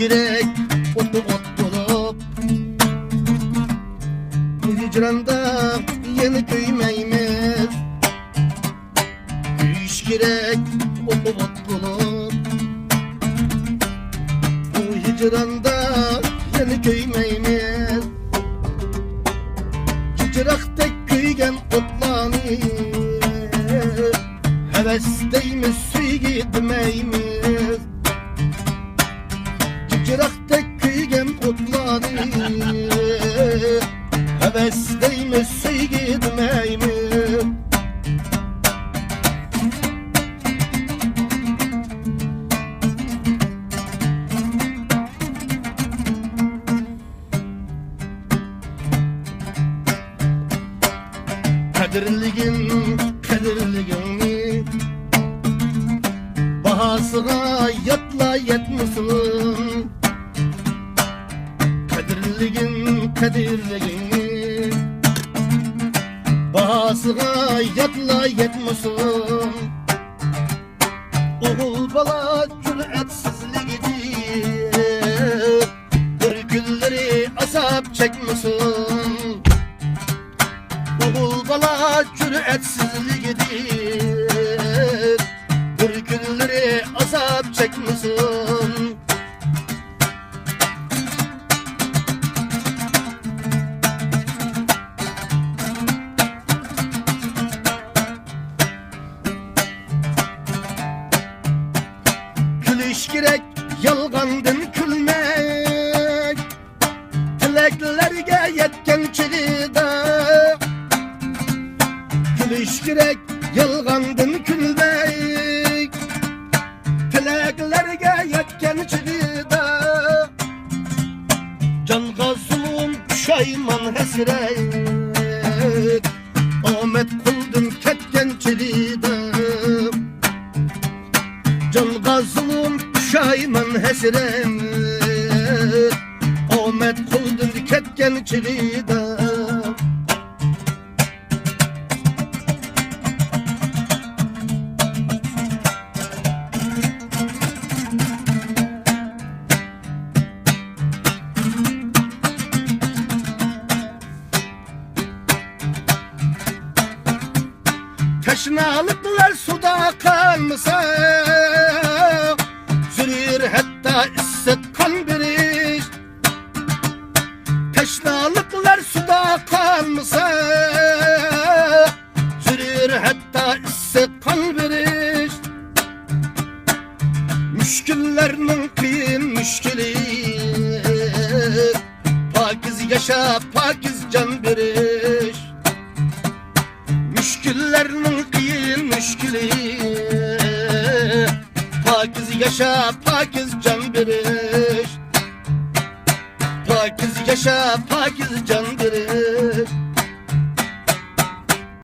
gerek ot bulup. Bu hicranda yeni köymeyimiz. Gülüş gerek ot bulup. Bu hicranda yeni köymeyimiz. Cicraktek köygen otlanı. Hevesteyimiz suyu gitmeyimiz. Cicraktek köygen otlanı. Hevesteyimiz suyu gitmeyimiz. Kadirligin bahasıga yatla yetmesin. Kadirligin bahasıga yatla yetmesin. Oğul bala cüretsizligidir, bir günleri azap çekmesin. Oğul bala cüretsizligidir, bir günleri azap çekmesin. Gülüş gerek yalgandın külmek, tileklerge yetken çilide. Gülüş gerek yalgandın külmek, tileklerge yetken çilide. Canga zulüm püşayman hesret, Ahmet kıldın ketken çilide. Canga zulüm püşayman hesret, Ahmet kıldın ketken çilide. Teşnalıklar suda kalmasa, zürür hatta isset kan biriş. Teşnalıklar suda kalmasa, zürür hatta isset kan biriş. Müşküllerinin kıyın müşkili, pakiz yaşa pakiz can biriş. Müşküllerinin kıyın müşkili, pakiz yaşa pakiz can biriş. Pakiz yaşa pakiz can biriş.